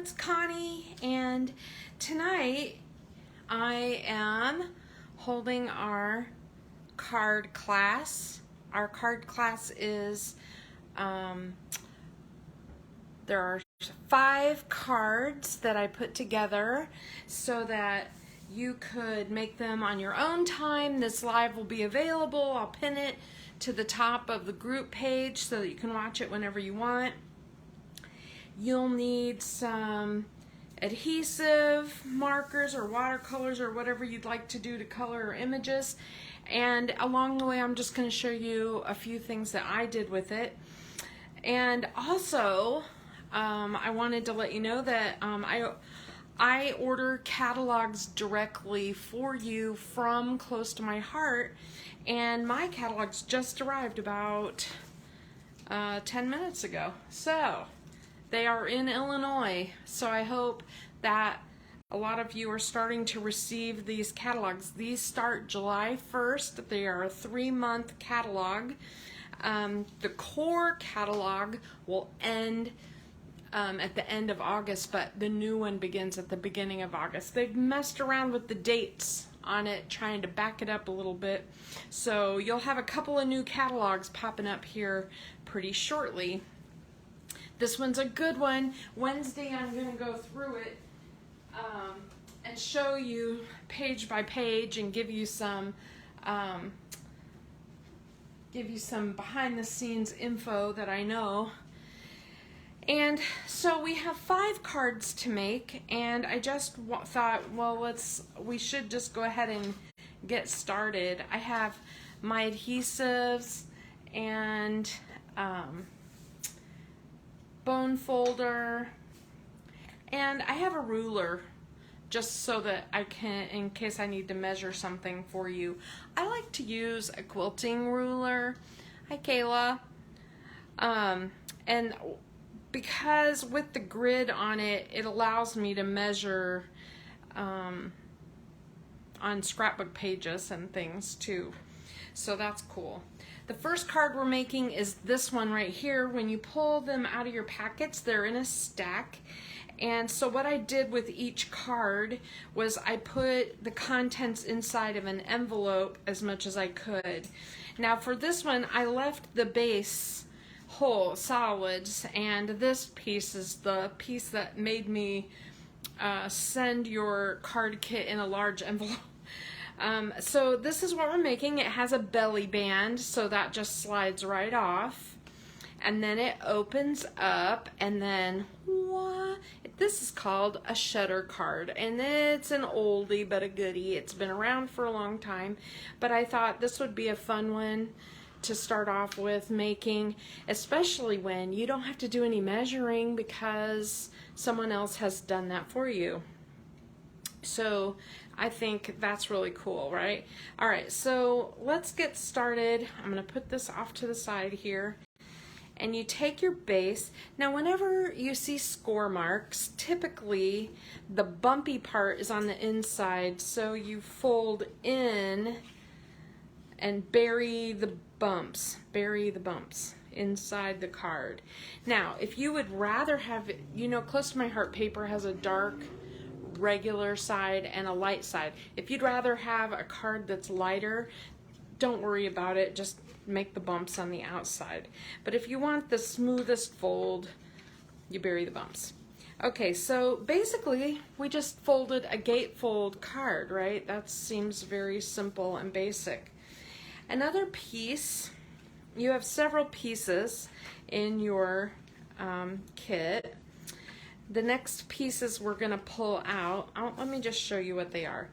it's Connie, and tonight I am holding our card class. Our card class is, there are 5 cards that I put together so that you could make them on your own time. This live will be available. I'll pin it to the top of the group page so that you can watch it whenever you want. You'll need some adhesive markers or watercolors or whatever you'd like to do to color images. And along the way, I'm just going to show you a few things that I did with it. And also, I wanted to let you know that I order catalogs directly for you from Close to My Heart, and my catalogs just arrived about 10 minutes ago. So they are in Illinois, so I hope that a lot of you are starting to receive these catalogs. These start July 1st. They are a 3-month catalog. The core catalog will end at the end of August, but the new one begins at the beginning of August. They've messed around with the dates on it, trying to back it up a little bit. So you'll have a couple of new catalogs popping up here pretty shortly. This one's a good one. Wednesday I'm going to go through it and show you page by page and give you some behind the scenes info that I know. And so we have 5 cards to make, and I just thought, well, we should just go ahead and get started. I have my adhesives and bone folder, and I have a ruler just so that I can, in case I need to measure something for you. I like to use a quilting ruler. Hi, Kayla. And because with the grid on it, it allows me to measure on scrapbook pages and things too. So that's cool. The first card we're making is this one right here. When you pull them out of your packets, they're in a stack. And so what I did with each card was I put the contents inside of an envelope as much as I could. Now for this one, I left the base whole solids, and this piece is the piece that made me send your card kit in a large envelope. So this is what we're making. It has a belly band, so that just slides right off, and then it opens up, and then this is called a shutter card, and it's an oldie but a goodie. It's been around for a long time, but I thought this would be a fun one to start off with making, especially when you don't have to do any measuring because someone else has done that for you. So I think that's really cool, right? All right, so let's get started. I'm going to put this off to the side here, and you take your base. Now whenever you see score marks, typically the bumpy part is on the inside, so you fold in and bury the bumps inside the card. Now, if you would rather have, Close to My Heart paper has a dark regular side and a light side. If you'd rather have a card that's lighter, don't worry about it, just make the bumps on the outside. But if you want the smoothest fold, you bury the bumps. Okay, so basically we just folded a gatefold card, right? That seems very simple and basic. Another piece, you have several pieces in your kit. The next pieces we're going to pull out, let me just show you what they are.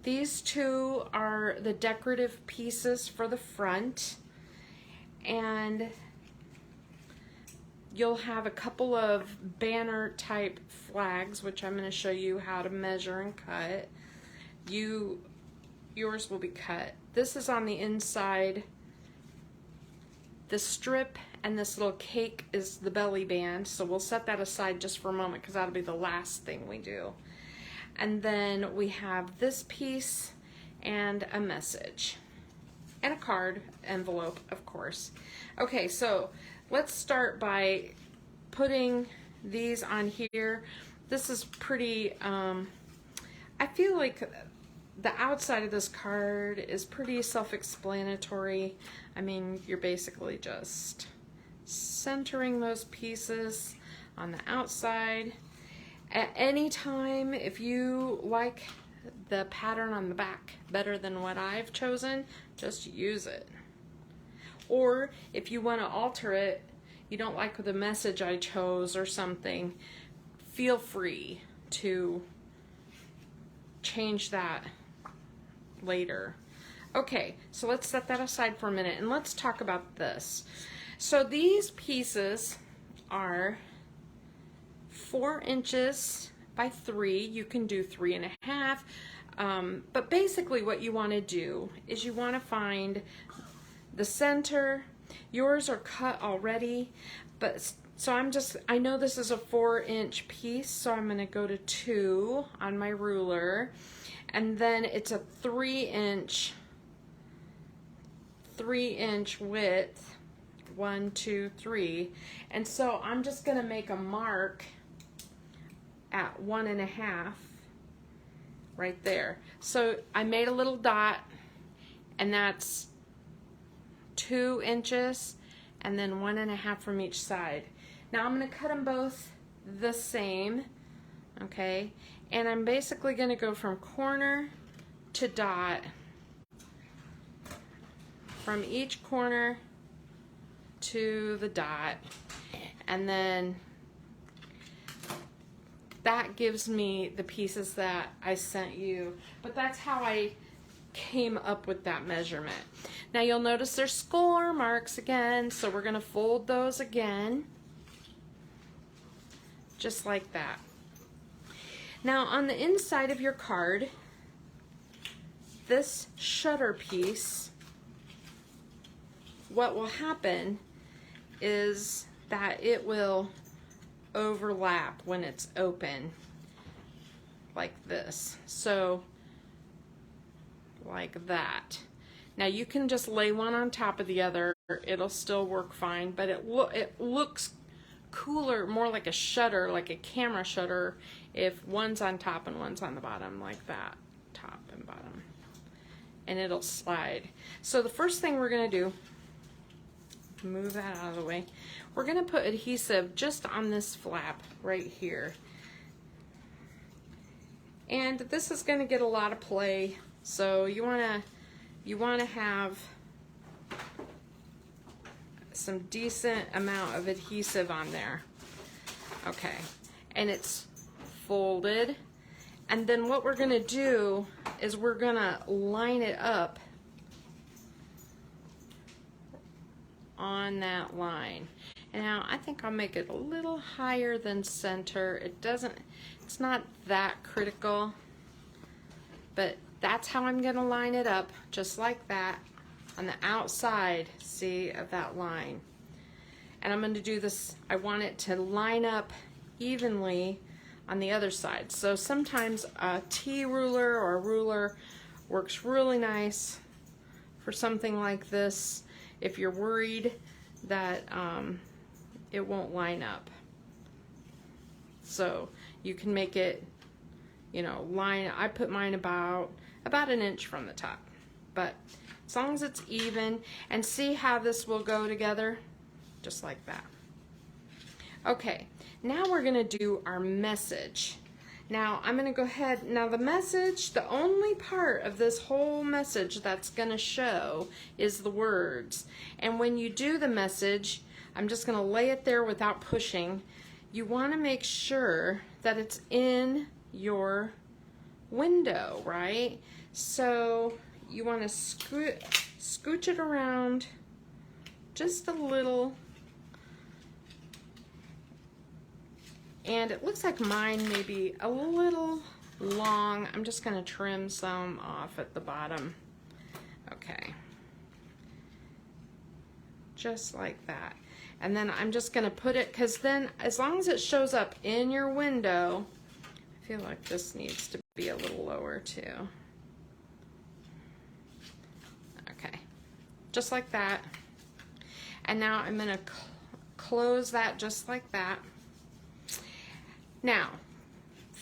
These 2 are the decorative pieces for the front, and you'll have a couple of banner type flags, which I'm going to show you how to measure and cut. Yours will be cut. This is on the inside. The strip and this little cake is the belly band, so we'll set that aside just for a moment because that'll be the last thing we do. And then we have this piece and a message and a card envelope, of course. Okay, so let's start by putting these on here. This is pretty, I feel like the outside of this card is pretty self-explanatory. I mean, you're basically just centering those pieces on the outside. At any time, if you like the pattern on the back better than what I've chosen, just use it. Or if you want to alter it, you don't like the message I chose or something, feel free to change that later. Okay, so let's set that aside for a minute and let's talk about this. So these pieces are 4 inches by 3. You can do 3.5. But basically what you want to do is you want to find the center. Yours are cut already, but so I know this is a 4-inch piece, so I'm going to go to 2 on my ruler, and then it's a 3-inch width, 1, 2, 3, and so I'm just going to make a mark at 1.5 right there. So I made a little dot, and that's 2 inches, and then 1.5 from each side. Now I'm going to cut them both the same, okay? And I'm basically going to go from corner to dot, from each corner to the dot, and then that gives me the pieces that I sent you. But that's how I came up with that measurement. Now you'll notice there's score marks again, so we're going to fold those again, just like that. Now on the inside of your card, this shutter piece, what will happen is that it will overlap when it's open like this. So like that. Now you can just lay one on top of the other, it'll still work fine, but it looks cooler, more like a shutter, like a camera shutter, if one's on top and one's on the bottom, like that, top and bottom, and it'll slide. So the first thing we're going to do, move that out of the way, we're going to put adhesive just on this flap right here, and this is going to get a lot of play, so you want to have some decent amount of adhesive on there. Okay, and it's folded, and then what we're going to do is we're going to line it up on that line. And now I think I'll make it a little higher than center. It's not that critical, but that's how I'm going to line it up, just like that, on the outside, see, of that line. And I'm going to do this, I want it to line up evenly on the other side. So sometimes a T ruler or a ruler works really nice for something like this if you're worried that it won't line up. So you can make it, you know, line. I put mine about 1 inch from the top, but as long as it's even, and see how this will go together, just like that. Okay, now we're going to do our message. Now I'm going to go ahead, now the message, the only part of this whole message that's going to show is the words. And when you do the message, I'm just going to lay it there without pushing. You want to make sure that it's in your window, right? So you want to scooch it around just a little. And it looks like mine may be a little long. I'm just going to trim some off at the bottom. Okay. Just like that. And then I'm just going to put it, because then as long as it shows up in your window, I feel like this needs to be a little lower too. Okay. Just like that. And now I'm going to close that just like that. Now,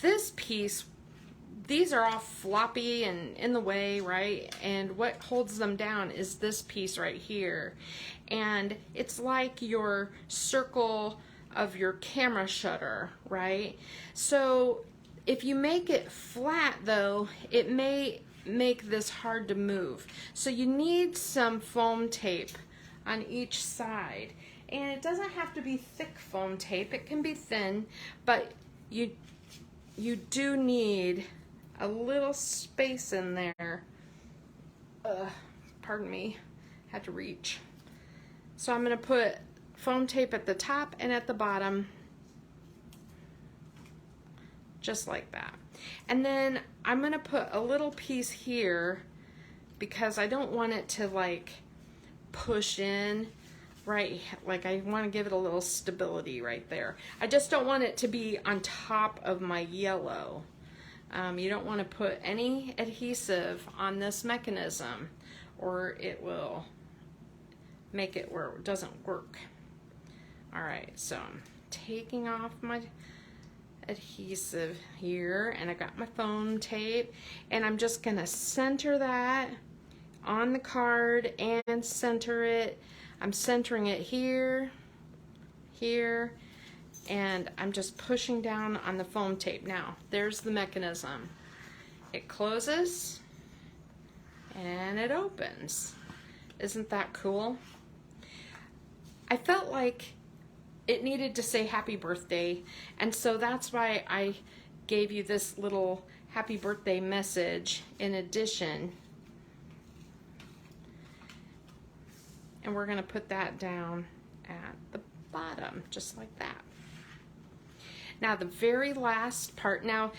this piece, these are all floppy and in the way, right? And what holds them down is this piece right here. And it's like your circle of your camera shutter, right? So if you make it flat though, it may make this hard to move. So you need some foam tape on each side. And it doesn't have to be thick foam tape, it can be thin, but you do need a little space in there. Pardon me, had to reach. So I'm going to put foam tape at the top and at the bottom, just like that. And then I'm going to put a little piece here because I don't want it to like push in, right? Like I want to give it a little stability right there. I just don't want it to be on top of my yellow. You don't want to put any adhesive on this mechanism or it will make it where it doesn't work. All right, so I'm taking off my adhesive here and I got my foam tape and I'm just gonna center that on the card and center it. I'm centering it here, here, and I'm just pushing down on the foam tape. Now, there's the mechanism. It closes and it opens. Isn't that cool? I felt like it needed to say happy birthday, and so that's why I gave you this little happy birthday message in addition. And we're going to put that down at the bottom, just like that. Now the very last part, now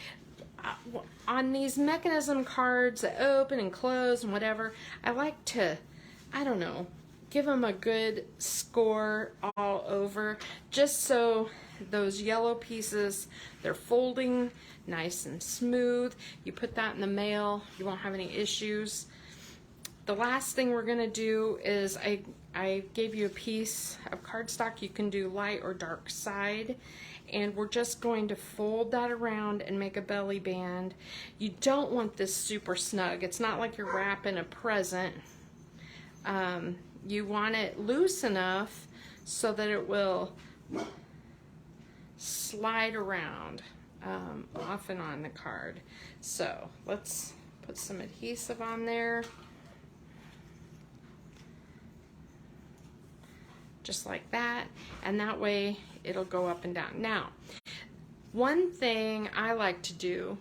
on these mechanism cards that open and close and whatever, I like to, I don't know, give them a good score all over, just so those yellow pieces, they're folding nice and smooth. You put that in the mail, you won't have any issues. The last thing we're going to do is I gave you a piece of cardstock. You can do light or dark side, and we're just going to fold that around and make a belly band. You don't want this super snug. It's not like you're wrapping a present. You want it loose enough so that it will slide around off and on the card. So let's put some adhesive on there. Just like that, and that way it'll go up and down. Now, one thing I like to do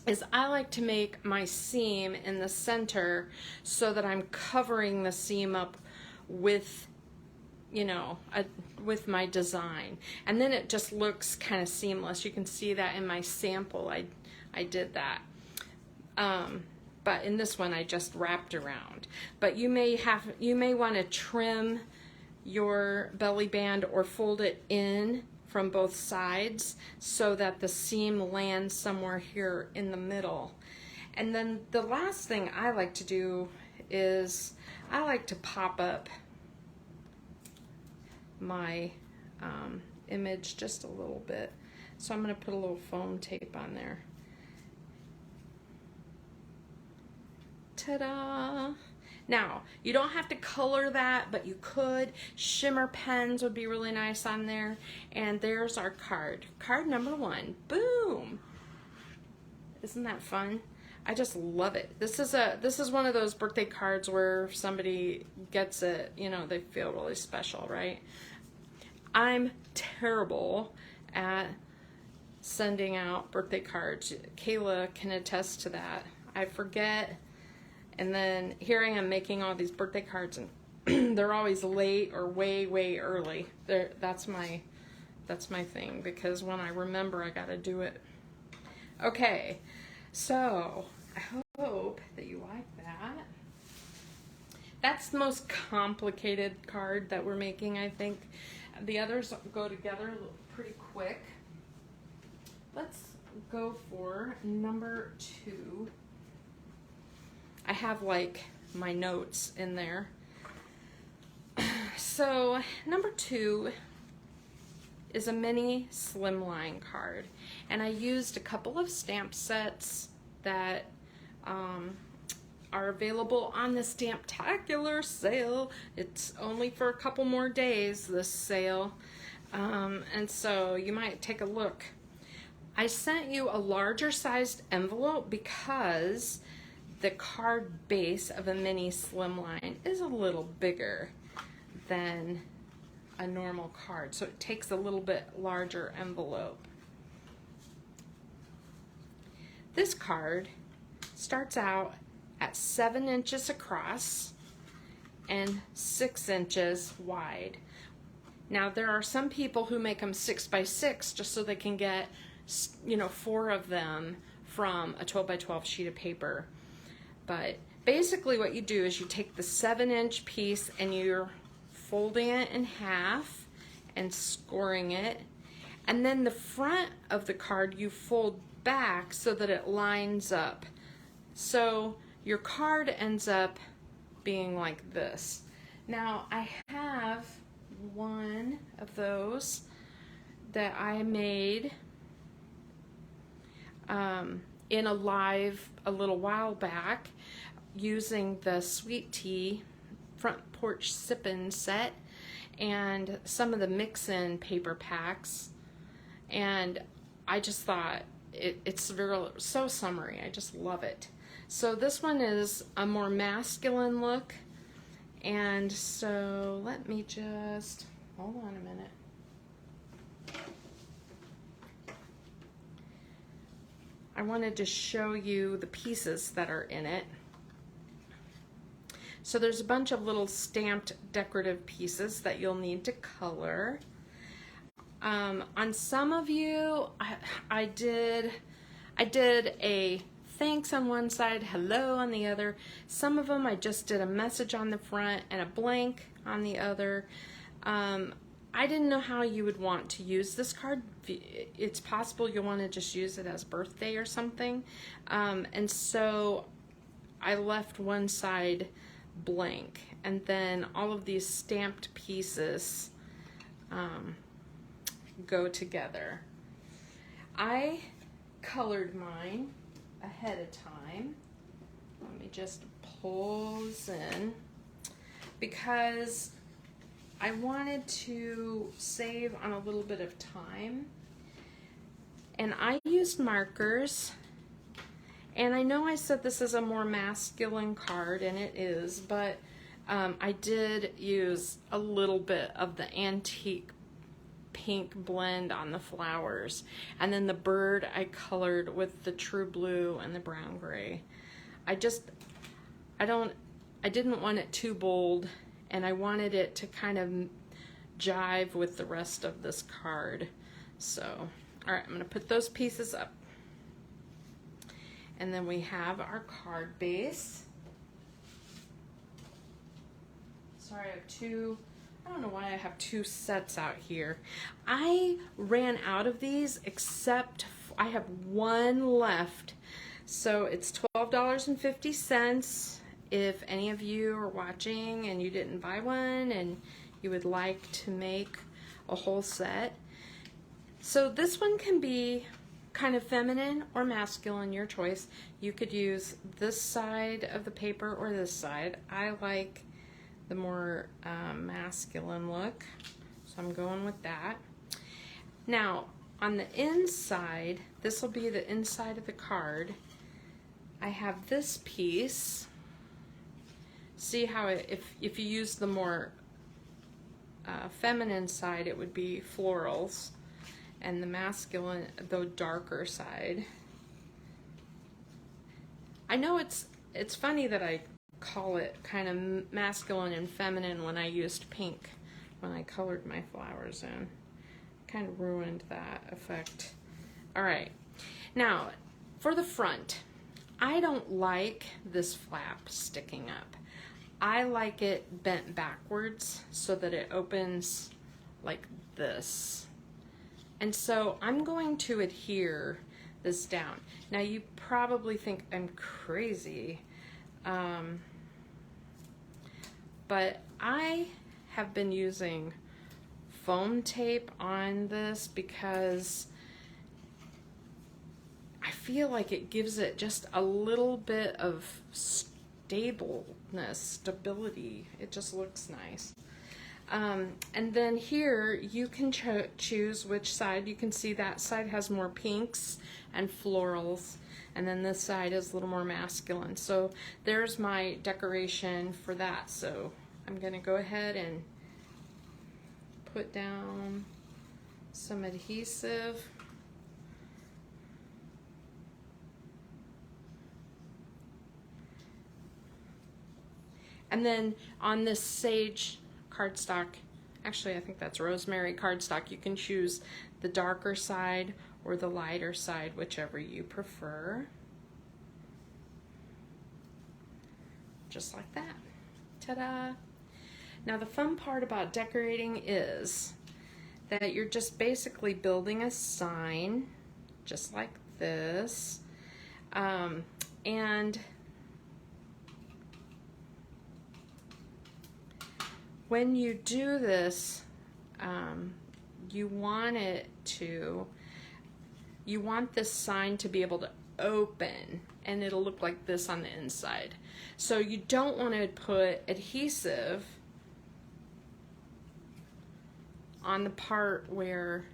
is I like to make my seam in the center so that I'm covering the seam up with, you know, with my design, and then it just looks kind of seamless. You can see that in my sample I did that, but in this one I just wrapped around. But you may want to trim your belly band or fold it in from both sides so that the seam lands somewhere here in the middle. And then the last thing I like to do is I like to pop up my image just a little bit. So I'm going to put a little foam tape on there. Ta-da! Now, you don't have to color that, but you could. Shimmer pens would be really nice on there. And there's our card. Card number 1. Boom! Isn't that fun? I just love it. This is one of those birthday cards where if somebody gets it, you know, they feel really special, right? I'm terrible at sending out birthday cards. Kayla can attest to that. I forget. And then here I am making all these birthday cards, and they're always late or way, way early. That's my thing, because when I remember, I gotta do it. Okay, so I hope that you like that. That's the most complicated card that we're making, I think. The others go together pretty quick. Let's go for number 2. I have like my notes in there. So number 2 is a mini slimline card, and I used a couple of stamp sets that are available on the Stamptacular sale. It's only for a couple more days, this sale, and so you might take a look. I sent you a larger sized envelope because the card base of a mini slimline is a little bigger than a normal card, so it takes a little bit larger envelope. This card starts out at 7 inches across and 6 inches wide. Now there are some people who make them 6 by 6 just so they can get, you know, 4 of them from a 12 by 12 sheet of paper. But basically what you do is you take the 7-inch piece and you're folding it in half and scoring it, and then the front of the card you fold back so that it lines up. So your card ends up being like this. Now I have one of those that I made in a live a little while back using the Sweet Tea Front Porch Sippin' set and some of the mix-in paper packs, and I just thought it's so summery. I just love it. So this one is a more masculine look, and so let me just hold on a minute. I wanted to show you the pieces that are in it. So there's a bunch of little stamped decorative pieces that you'll need to color. On some of you, I did a thanks on one side, hello on the other. Some of them I just did a message on the front and a blank on the other. I didn't know how you would want to use this card. It's possible you'll want to just use it as birthday or something. And so I left one side blank, and then all of these stamped pieces go together. I colored mine ahead of time. Let me just pull this in because I wanted to save on a little bit of time, and I used markers. And I know I said this is a more masculine card, and it is, but I did use a little bit of the antique pink blend on the flowers, and then the bird I colored with the true blue and the brown gray. I didn't want it too bold, and I wanted it to kind of jive with the rest of this card. So, all right, I'm gonna put those pieces up. And then we have our card base. Sorry, I have two, I don't know why I have two sets out here. I ran out of these, except I have one left. So it's $12.50 if any of you are watching and you didn't buy one and you would like to make a whole set. So this one can be kind of feminine or masculine, your choice. You could use this side of the paper or this side. I like the more masculine look, so I'm going with that. Now on the inside, this will be the inside of the card. I have this piece. See how if you use the more feminine side, it would be florals, and the masculine, the darker side. I know it's funny that I call it kind of masculine and feminine when I used pink when I colored my flowers in. Kind of ruined that effect. All right, now for the front, I don't like this flap sticking up. I like it bent backwards so that it opens like this. And so I'm going to adhere this down. Now you probably think I'm crazy, but I have been using foam tape on this because I feel like it gives it just a little bit of stability. It just looks nice. And then here you can choose which side. You can see that side has more pinks and florals, and then this side is a little more masculine. So there's my decoration for that. So I'm going to go ahead and put down some adhesive. And then on this sage cardstock, actually I think that's rosemary cardstock, you can choose the darker side or the lighter side, whichever you prefer. Just like that. Ta-da! Now the fun part about decorating is that you're just basically building a sign, just like this, and when you do this, you want this sign to be able to open, and it'll look like this on the inside. So you don't want to put adhesive on the part where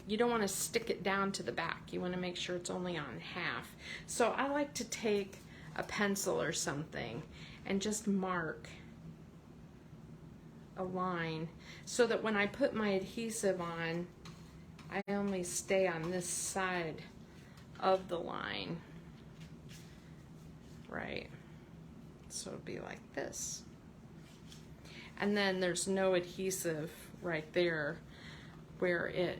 you don't want to stick it down to the back. You want to make sure it's only on half. So I like to take a pencil or something and just mark a line so that when I put my adhesive on, I only stay on this side of the line, right? So it'll be like this. And then there's no adhesive right there where it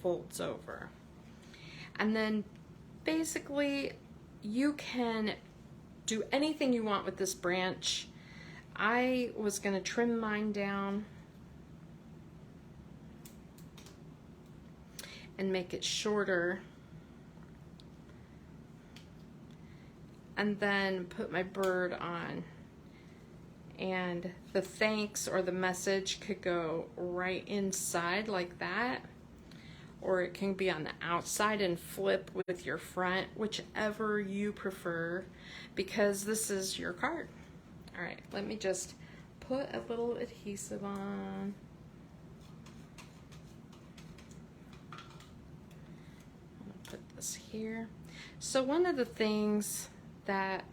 folds over. And then basically you can do anything you want with this branch. I was going to trim mine down and make it shorter, and then put my bird on, and the thanks or the message could go right inside like that, or it can be on the outside and flip with your front, whichever you prefer, because this is your card. All right, let me just put a little adhesive on. I'm gonna put this here. So one of the things that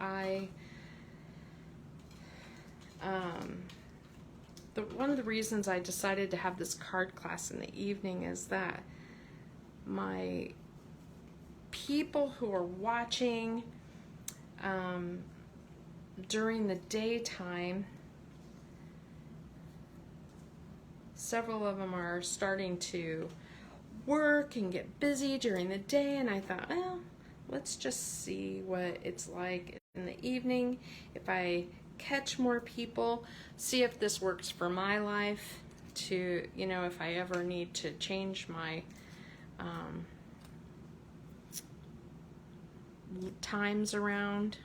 one of the reasons I decided to have this card class in the evening is that my people who are watching during the daytime, several of them are starting to work and get busy during the day, and I thought, well, let's just see what it's like in the evening. If I catch more people, see if this works for my life, to, you know, if I ever need to change my times around.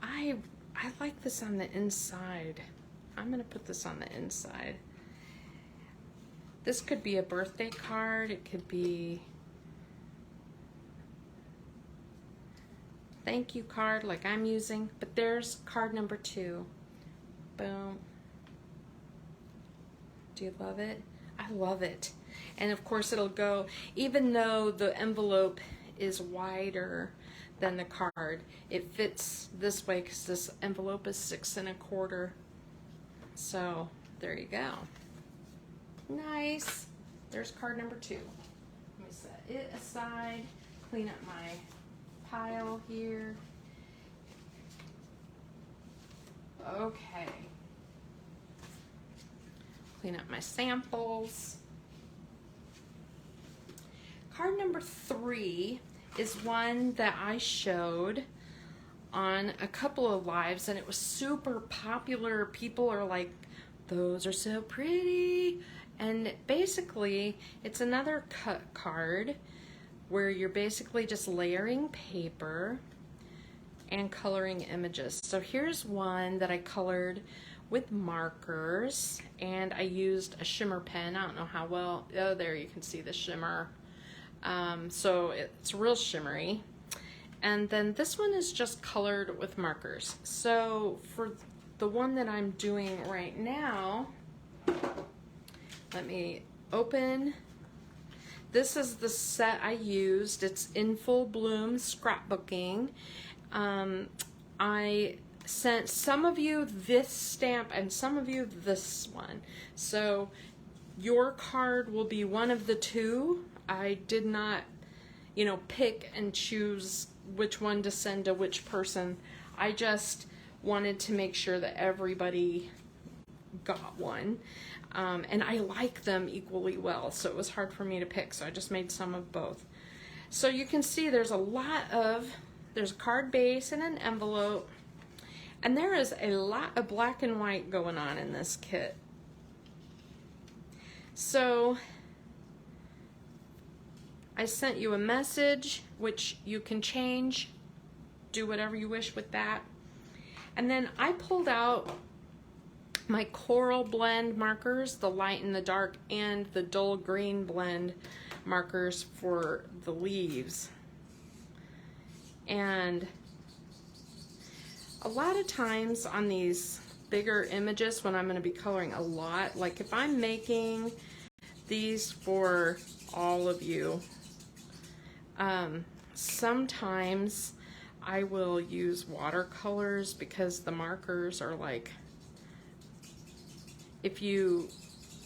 I like this on the inside. I'm going to put this on the inside. This could be a birthday card. It could be thank you card like I'm using. But there's card number 2. Boom. Do you love it? I love it. And of course it'll go, even though the envelope is wider than the card, it fits this way because this envelope is 6 1/4. So there you go. Nice. There's card number 2. Let me set it aside, clean up my pile here. Okay. Clean up my samples. Card number 3 is one that I showed on a couple of lives, and it was super popular. People are like, those are so pretty. And basically, it's another cut card where you're basically just layering paper, and coloring images. So here's one that I colored with markers, and I used a shimmer pen. I don't know how well, oh, there you can see the shimmer. So it's real shimmery. And then this one is just colored with markers. So for the one that I'm doing right now, let me open. This is the set I used. It's In Full Bloom Scrapbooking. I sent some of you this stamp and some of you this one. So your card will be one of the two. I did not, you know, pick and choose which one to send to which person. I just wanted to make sure that everybody got one. And I like them equally well, so it was hard for me to pick, so I just made some of both. So you can see there's a card base and an envelope, and there is a lot of black and white going on in this kit. So I sent you a message, which you can change, do whatever you wish with that. And then I pulled out my coral blend markers, the light and the dark, and the dull green blend markers for the leaves. And a lot of times on these bigger images, when I'm going to be coloring a lot, like if I'm making these for all of you, sometimes I will use watercolors because the markers are like,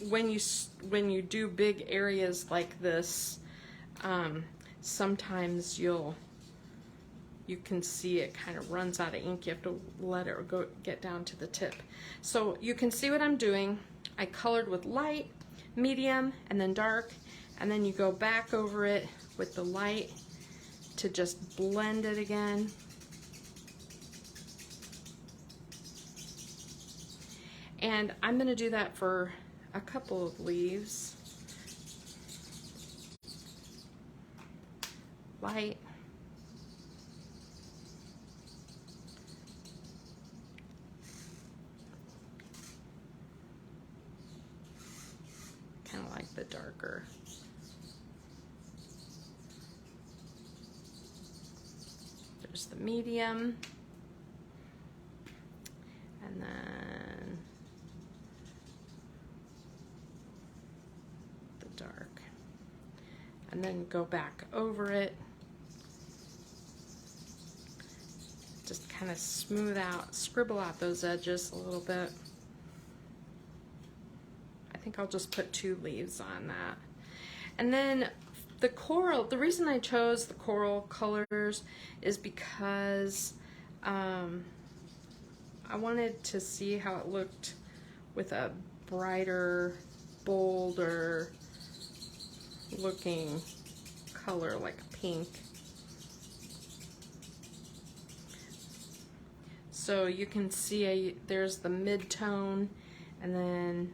when you do big areas like this, sometimes you can see it kind of runs out of ink. You have to let it get down to the tip. So you can see what I'm doing. I colored with light, medium, and then dark, and then you go back over it with the light to just blend it again. And I'm going to do that for a couple of leaves. Light. Kind of like the darker. There's the medium. And then dark, and then go back over it, just kind of smooth out, scribble out those edges a little bit. I think I'll just put 2 leaves on that. And then the coral, the reason I chose the coral colors is because I wanted to see how it looked with a brighter, bolder looking color like pink. So you can see there's the mid-tone, and then,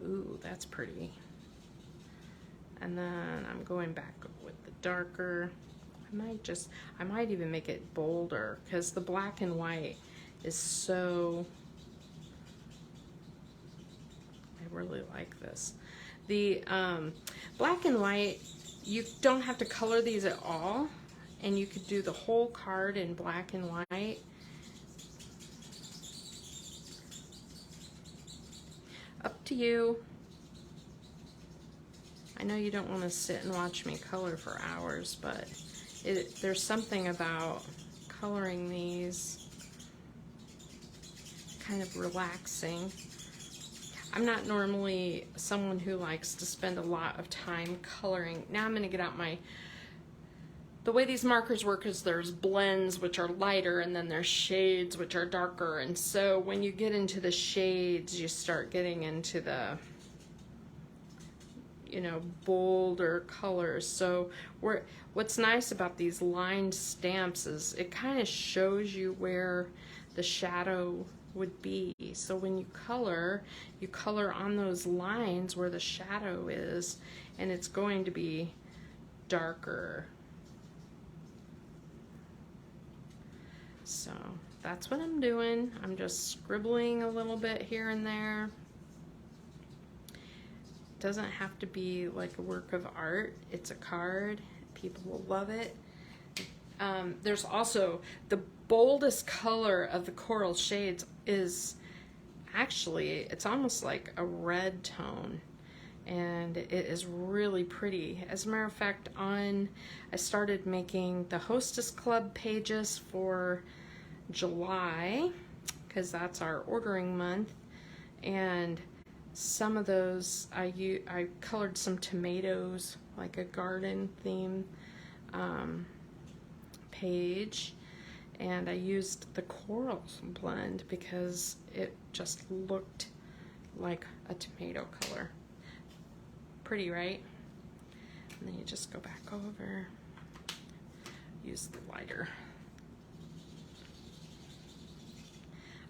ooh, that's pretty. And then I'm going back with the darker. I might even make it bolder because the black and white is so, I really like this. The black and white, you don't have to color these at all, and you could do the whole card in black and white. Up to you. I know you don't want to sit and watch me color for hours, but there's something about coloring these kind of relaxing. I'm not normally someone who likes to spend a lot of time coloring. Now I'm going to get out the way these markers work is there's blends which are lighter, and then there's shades which are darker. And so when you get into the shades, you start getting into the, you know, bolder colors. So what's nice about these lined stamps is it kind of shows you where the shadow would be. So when you color on those lines where the shadow is, and it's going to be darker. So that's what I'm doing. I'm just scribbling a little bit here and there. Doesn't have to be like a work of art. It's a card. People will love it. There's also the boldest color of the coral shades is actually, it's almost like a red tone, and it is really pretty. As a matter of fact, I started making the Hostess Club pages for July, because that's our ordering month, and some of those I colored some tomatoes, like a garden theme page, and I used the coral blend because it just looked like a tomato color. Pretty, right? And then you just go back over, use the lighter.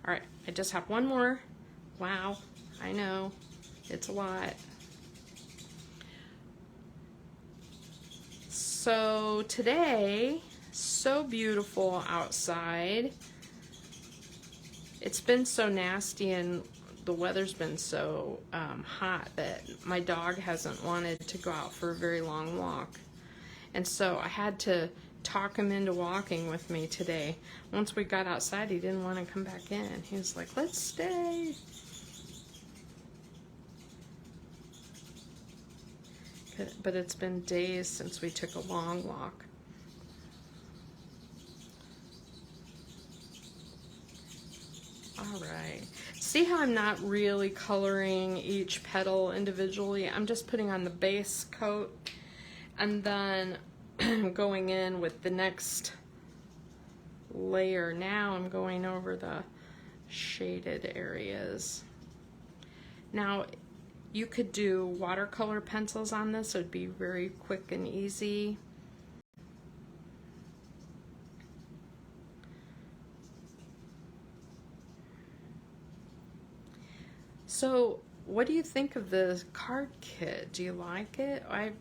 All right, I just have one more. Wow, I know, it's a lot. So today, so beautiful outside. It's been so nasty and the weather's been so hot that my dog hasn't wanted to go out for a very long walk. And so I had to talk him into walking with me today. Once we got outside, he didn't want to come back in. He was like, let's stay. But it's been days since we took a long walk. All right. See how I'm not really coloring each petal individually? I'm just putting on the base coat and then going in with the next layer. Now I'm going over the shaded areas. Now you could do watercolor pencils on this. It would be very quick and easy. So what do you think of the card kit? Do you like it? I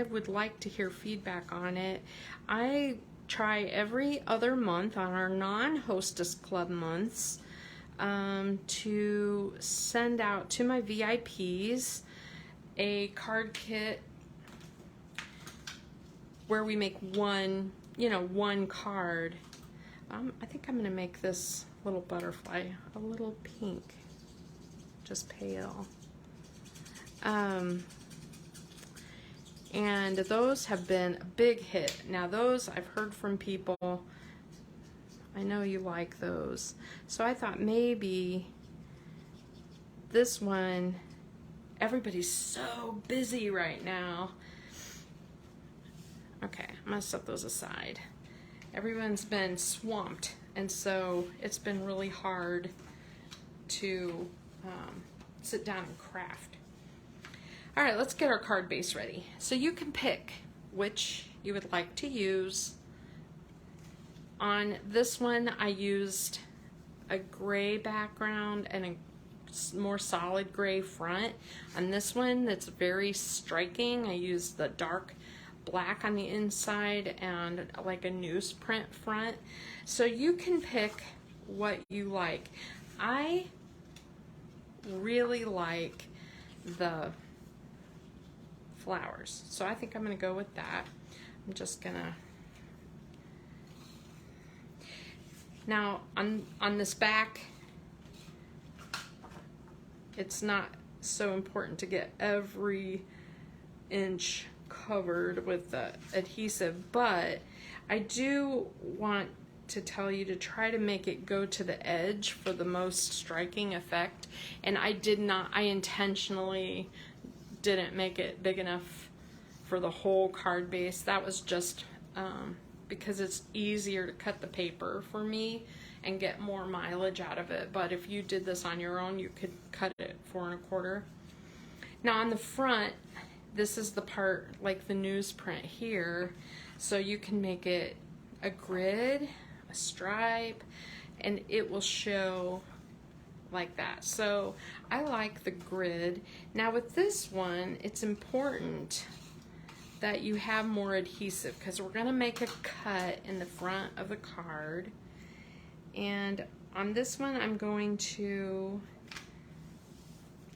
would like to hear feedback on it. I try every other month on our non-Hostess Club months to send out to my VIPs a card kit where we make one card. I think I'm gonna make this little butterfly a little pink, just pale. And those have been a big hit. Now those I've heard from people, I know you like those. So I thought maybe this one, everybody's so busy right now. Okay, I'm gonna set those aside. Everyone's been swamped, and so it's been really hard to sit down and craft. All right, let's get our card base ready. So you can pick which you would like to use. On this one, I used a gray background and a more solid gray front. On this one, that's very striking, I used the dark black on the inside and like a newsprint front. So you can pick what you like. I really like the flowers, so I think I'm gonna go with that. I'm just gonna, now on this back, it's not so important to get every inch covered with the adhesive, but I do want to tell you to try to make it go to the edge for the most striking effect. And I intentionally didn't make it big enough for the whole card base. That was just because it's easier to cut the paper for me and get more mileage out of it. But if you did this on your own, you could cut it 4 1/4. Now on the front, this is the part like the newsprint here, so you can make it a grid, a stripe, and it will show like that. So I like the grid. Now with this one, it's important that you have more adhesive because we're going to make a cut in the front of the card, And on this one, I'm going to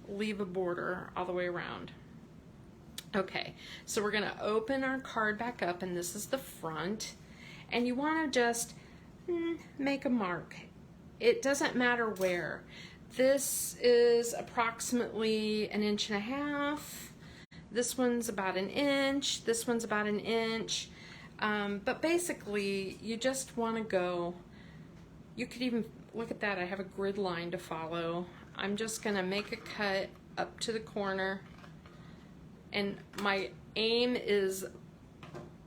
leave a border all the way around. Okay, so we're gonna open our card back up, and this is the front. And you wanna just make a mark. It doesn't matter where. This is approximately 1.5 inches. This one's about 1 inch. This one's about 1 inch. But basically, you just wanna go, you could even, look at that, I have a grid line to follow. I'm just gonna make a cut up to the corner, and my aim is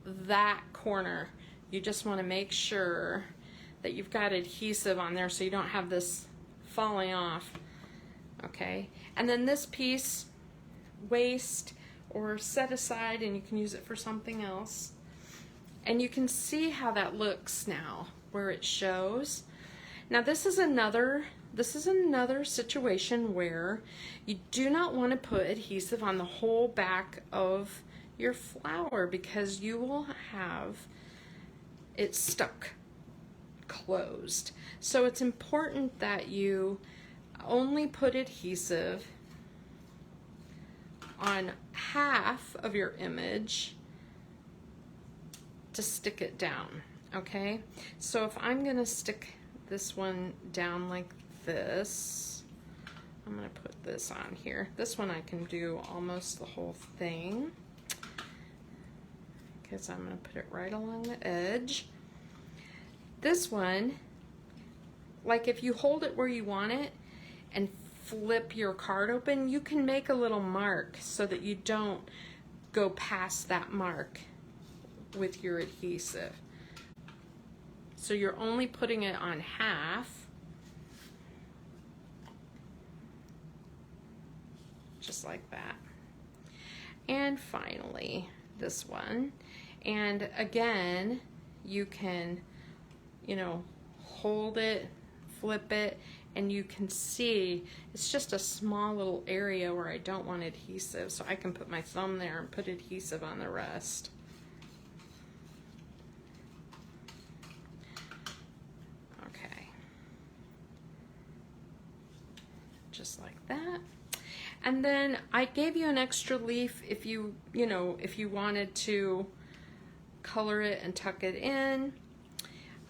that corner. You just wanna make sure that you've got adhesive on there so you don't have this falling off, okay? And then this piece, waste or set aside, and you can use it for something else. And you can see how that looks now, where it shows. Now this is another situation where you do not want to put adhesive on the whole back of your flower, because you will have it stuck closed. So it's important that you only put adhesive on half of your image to stick it down, okay? So if I'm gonna stick this one down like this, I'm gonna put this on here. This one I can do almost the whole thing, because I'm gonna put it right along the edge. This one, like if you hold it where you want it and flip your card open, you can make a little mark so that you don't go past that mark with your adhesive. So you're only putting it on half, just like that. And finally, this one. And again, you can, you know, hold it, flip it, and you can see it's just a small little area where I don't want adhesive, so I can put my thumb there and put adhesive on the rest. Okay, just like that. And then I gave you an extra leaf if you wanted to color it and tuck it in.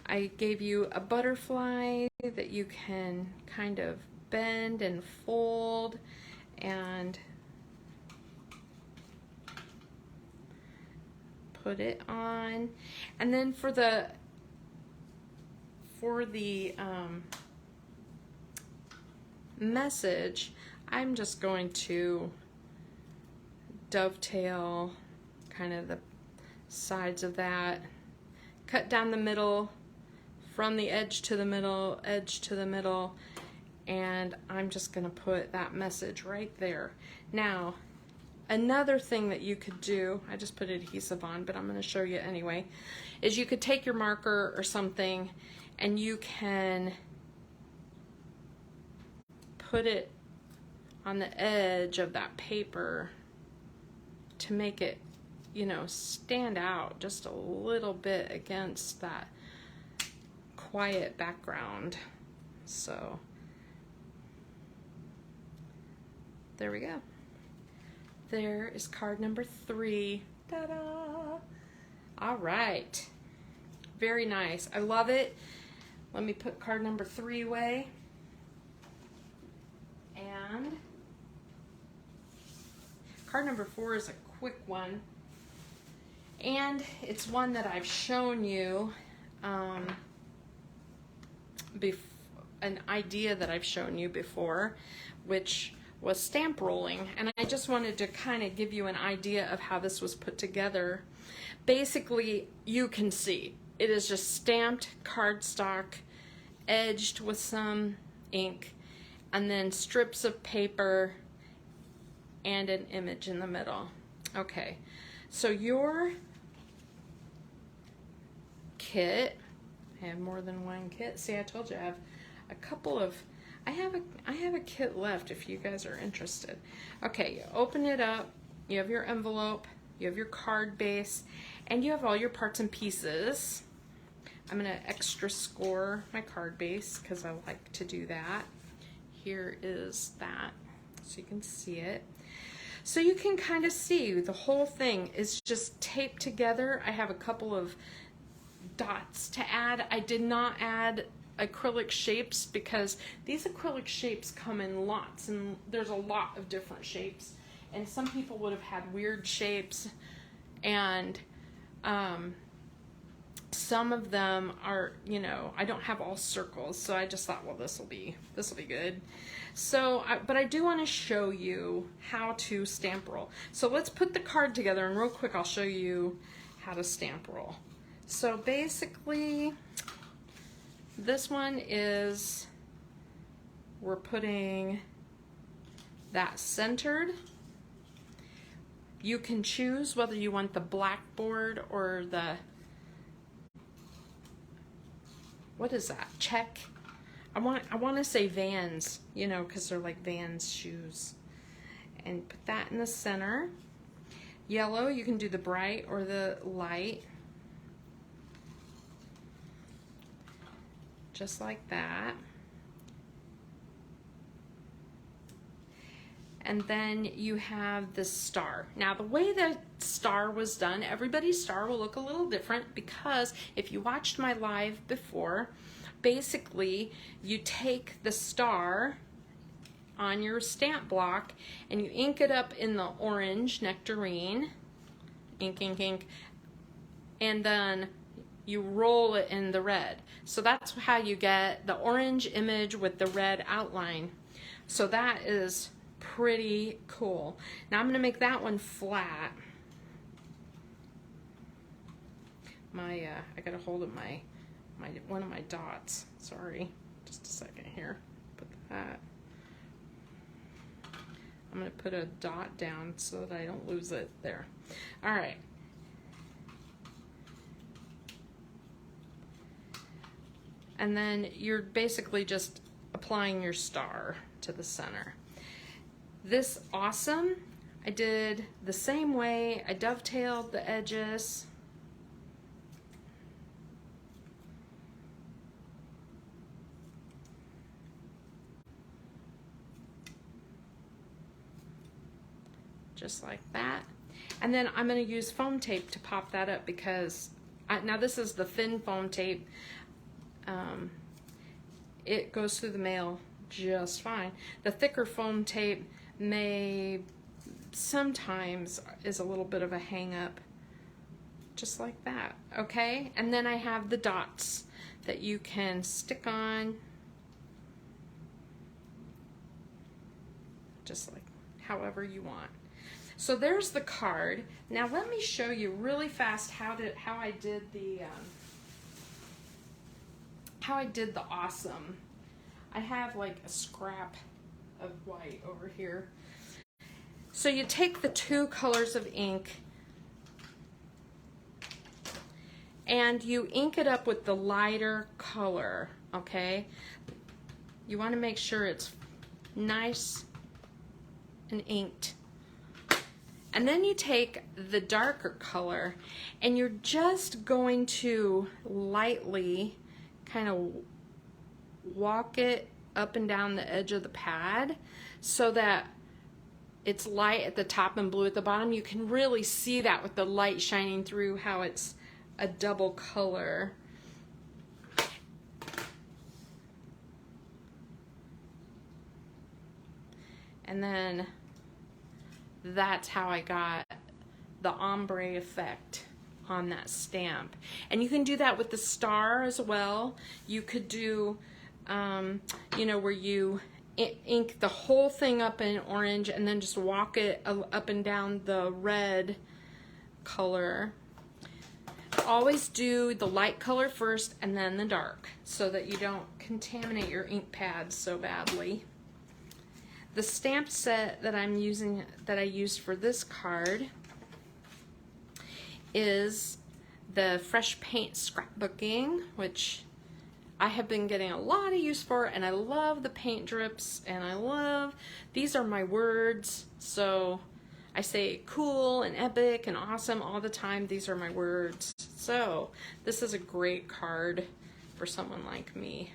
I gave you a butterfly that you can kind of bend and fold and put it on. And then for the message, I'm just going to dovetail kind of the sides of that, cut down the middle, from the edge to the middle, and I'm just gonna put that message right there. Now, another thing that you could do, I just put adhesive on, but I'm gonna show you anyway, is you could take your marker or something and you can put it on the edge of that paper to make it, you know, stand out just a little bit against that quiet background. So there we go. There is card number 3. Ta-da! All right, very nice. I love it. Let me put card number 3 away. And card number 4 is a quick one, and it's one that I've shown you, an idea that I've shown you before, which was stamp rolling, and I just wanted to kind of give you an idea of how this was put together. Basically, you can see it is just stamped cardstock, edged with some ink, and then strips of paper and an image in the middle. Okay, so your kit, I have more than one kit. See, I told you I have a couple of, I have a kit left if you guys are interested. Okay, you open it up, you have your envelope, you have your card base, and you have all your parts and pieces. I'm going to extra score my card base because I like to do that. Here is that, so you can see it. So you can kind of see the whole thing is just taped together. I have a couple of dots to add. I did not add acrylic shapes because these acrylic shapes come in lots, and there's a lot of different shapes. And some people would have had weird shapes, and some of them are, you know, I don't have all circles, so I just thought, well, this will be good. So, but I do want to show you how to stamp roll. So let's put the card together, and real quick, I'll show you how to stamp roll. So basically, this one is, we're putting that centered. You can choose whether you want the blackboard or the, what is that, check? I want to say Vans, you know, because they're like Vans shoes. And put that in the center. Yellow, you can do the bright or the light. Just like that. And then you have the star. Now the way the star was done, everybody's star will look a little different, because if you watched my live before, basically you take the star on your stamp block and you ink it up in the orange nectarine, ink, ink, ink, and then you roll it in the red. So that's how you get the orange image with the red outline. So that is pretty cool. Now I'm going to make that one flat. I got a hold of one of my dots. Sorry, just a second here. Put that. I'm going to put a dot down so that I don't lose it there. All right. And then you're basically just applying your star to the center. This awesome, I did the same way. I dovetailed the edges. Just like that. And then I'm going to use foam tape to pop that up, because now this is the thin foam tape. It goes through the mail just fine. The thicker foam tape may sometimes is a little bit of a hang up, just like that. Okay, and then I have the dots that you can stick on, just like however you want. So there's the card. Now let me show you really fast how I did the awesome. I have like a scrap of white over here. So you take the two colors of ink and you ink it up with the lighter color, okay? You want to make sure it's nice and inked. And then you take the darker color and you're just going to lightly kind of walk it up and down the edge of the pad so that it's light at the top and blue at the bottom. You can really see that with the light shining through, how it's a double color. And then that's how I got the ombre effect on that stamp. And you can do that with the star as well. You could do, you know, where you ink the whole thing up in orange and then just walk it up and down the red color. Always do the light color first and then the dark, so that you don't contaminate your ink pads so badly. The stamp set that I'm using, that I used for this card, is the Fresh Paint Scrapbooking, which I have been getting a lot of use for, and I love the paint drips, and I love, these are my words, so I say cool and epic and awesome all the time. These are my words. So this is a great card for someone like me.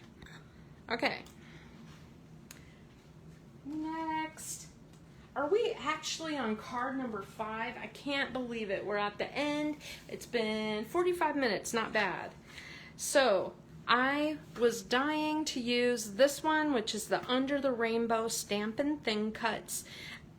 Okay. Next. Are we actually on card number 5? I can't believe it. We're at the end. It's been 45 minutes. Not bad. So I was dying to use this one, which is the Under the Rainbow Stampin' Thin Cuts.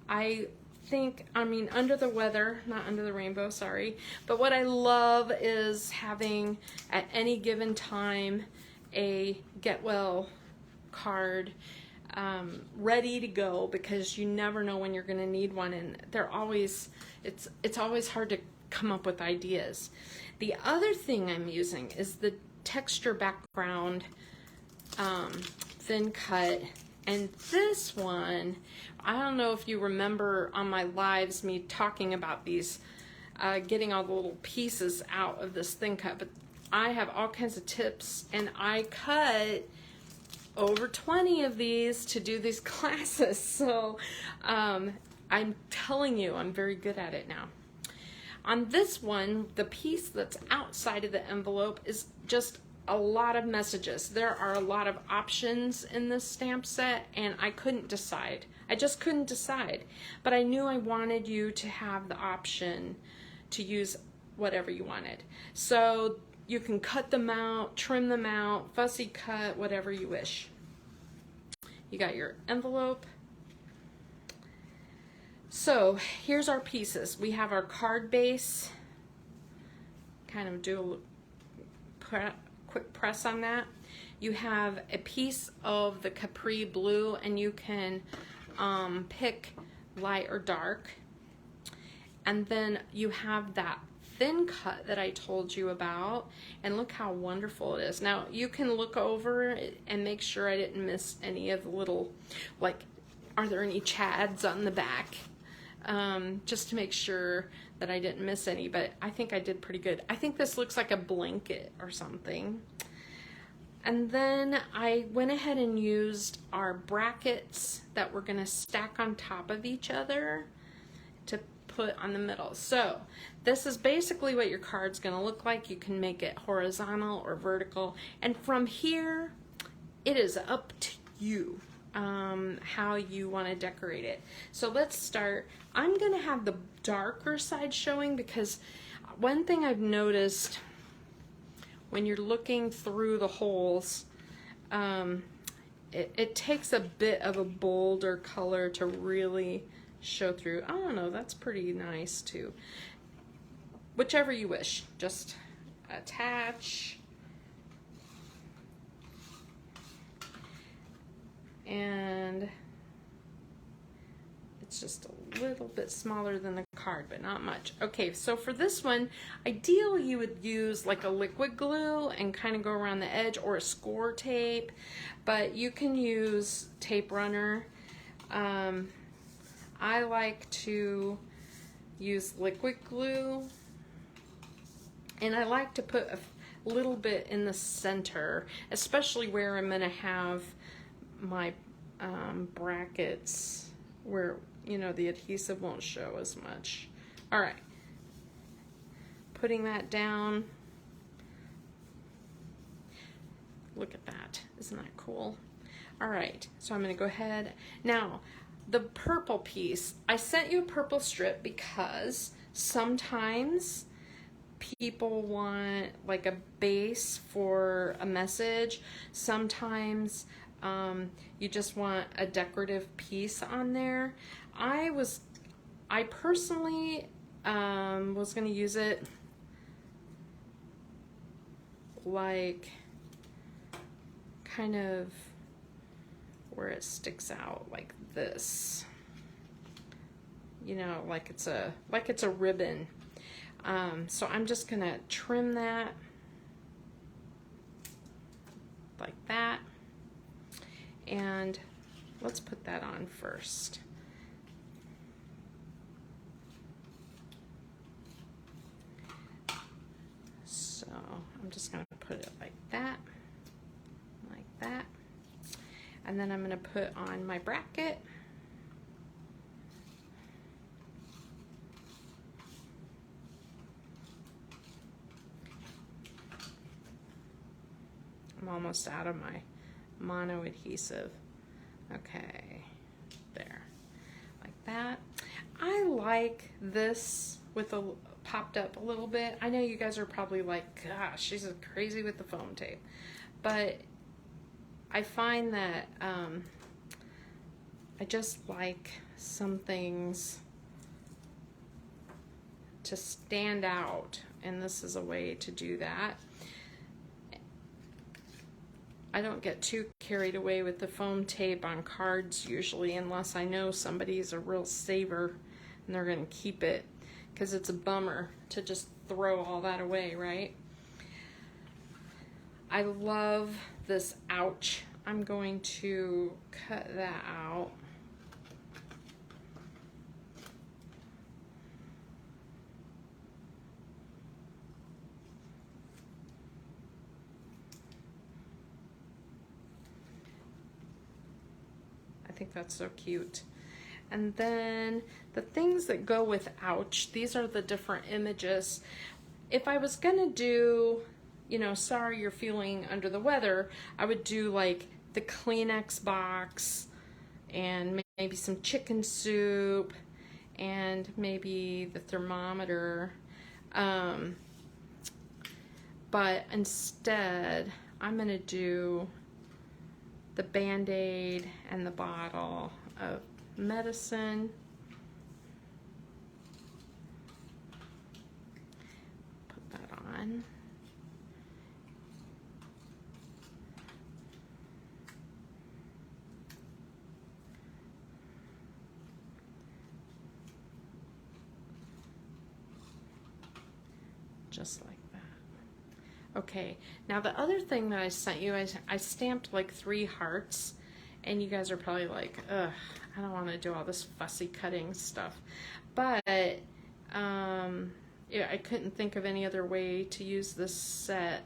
Under the Weather, not Under the Rainbow, sorry. But what I love is having, at any given time, a Get Well card ready to go, because you never know when you're going to need one, and it's always hard to come up with ideas. The other thing I'm using is the texture background thin cut, and this one, I don't know if you remember on my lives me talking about these, getting all the little pieces out of this thin cut, but I have all kinds of tips, and I cut over 20 of these to do these classes, so I'm telling you, I'm very good at it now. On this one, the piece that's outside of the envelope is just a lot of messages. There are a lot of options in this stamp set, and I couldn't decide. I just couldn't decide, but I knew I wanted you to have the option to use whatever you wanted. So you can cut them out, trim them out, fussy cut, whatever you wish. You got your envelope. So here's our pieces. We have our card base. Kind of do a quick press on that. You have a piece of the Capri Blue, and you can pick light or dark. And then you have that thin cut that I told you about, and look how wonderful it is. Now you can look over it and make sure I didn't miss any of the little, like, are there any chads on the back? Just to make sure that I didn't miss any, but I think I did pretty good. I think this looks like a blanket or something. And then I went ahead and used our brackets that we're gonna stack on top of each other to put on the middle. So this is basically what your card's gonna look like. You can make it horizontal or vertical, and from here it is up to you how you want to decorate it. So let's start. I'm gonna have the darker side showing, because one thing I've noticed when you're looking through the holes, it takes a bit of a bolder color to really show through. I don't know, that's pretty nice too. Whichever you wish, just attach. And it's just a little bit smaller than the card, but not much. Okay, so for this one, ideally you would use like a liquid glue and kind of go around the edge, or a score tape, but you can use tape runner. I like to use liquid glue, and I like to put a little bit in the center, especially where I'm gonna have my brackets, where, you know, the adhesive won't show as much. All right, putting that down. Look at that, isn't that cool? All right, so I'm gonna go ahead. Now, the purple piece, I sent you a purple strip because sometimes people want like a base for a message. Sometimes you just want a decorative piece on there. I personally was going to use it like kind of where it sticks out like this, you know, like it's a ribbon. So I'm just gonna trim that like that, and let's put that on first. So I'm just gonna put it like that, and then I'm gonna put on my bracket. almost out of my mono adhesive. Okay, there, like that. I like this with a popped up a little bit. I know you guys are probably like, gosh, she's crazy with the foam tape, but I find that I just like some things to stand out, and this is a way to do that. I don't get too carried away with the foam tape on cards usually, unless I know somebody's a real saver and they're going to keep it, because it's a bummer to just throw all that away, right? I love this ouch. I'm going to cut that out. I think that's so cute. And then the things that go with ouch, these are the different images. If I was gonna do, you know, sorry you're feeling under the weather, I would do like the Kleenex box and maybe some chicken soup and maybe the thermometer. But instead, I'm gonna do the Band-Aid and the bottle of medicine. Put that on. Just like that. Okay, now the other thing that I sent you, I stamped like 3 hearts, and you guys are probably like, ugh, I don't want to do all this fussy cutting stuff. But yeah, I couldn't think of any other way to use this set.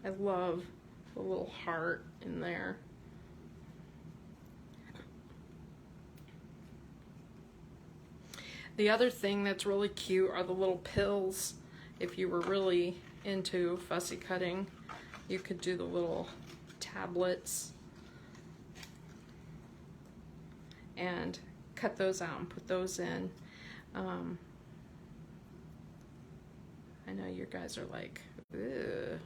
I love the little heart in there. The other thing that's really cute are the little pills. If you were really into fussy cutting, you could do the little tablets and cut those out and put those in. I know you guys are like, ugh.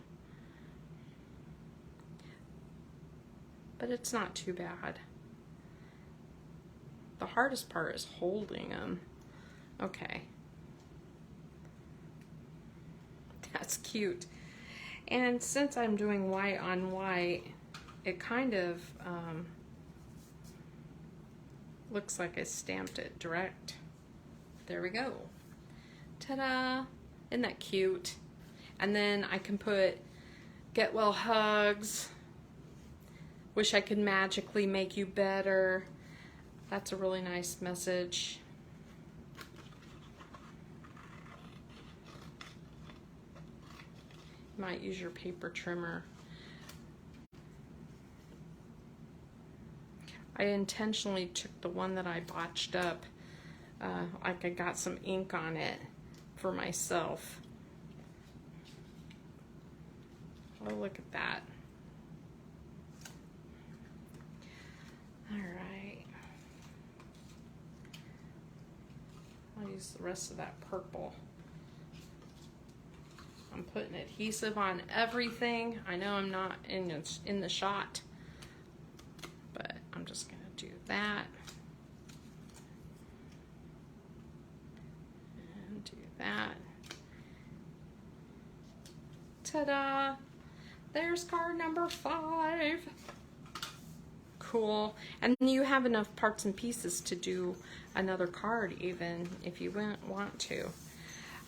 But it's not too bad. The hardest part is holding them. Okay. That's cute. And since I'm doing white on white, it kind of looks like I stamped it direct. There we go. Ta-da! Isn't that cute? And then I can put get well hugs. Wish I could magically make you better. That's a really nice message. You might use your paper trimmer. I intentionally took the one that I botched up, like I got some ink on it for myself. Oh, look at that. All right. I'll use the rest of that purple. I'm putting adhesive on everything. I know I'm not in the shot, but I'm just gonna do that. And do that. Ta-da! There's card number 5. Cool. And you have enough parts and pieces to do another card even if you want to.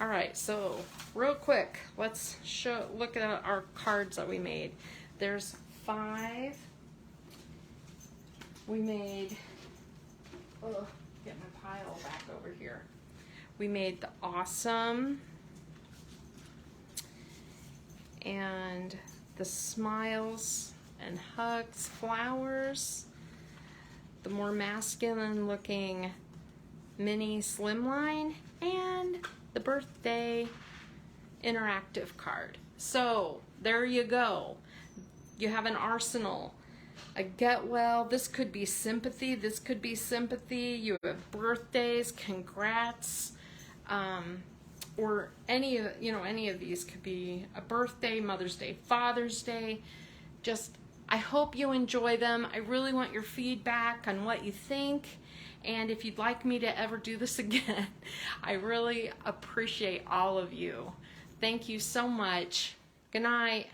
All right, so real quick, let's look at our cards that we made. There's 5. We made, get my pile back over here. We made the awesome and the smiles and hugs, flowers, the more masculine looking mini slimline, and the birthday interactive card. So there you go. You have an arsenal. A get well, this could be sympathy, this could be sympathy. You have birthdays, congrats, or any of these could be a birthday, Mother's Day, Father's Day. Just, I hope you enjoy them. I really want your feedback on what you think. And if you'd like me to ever do this again, I really appreciate all of you. Thank you so much. Good night.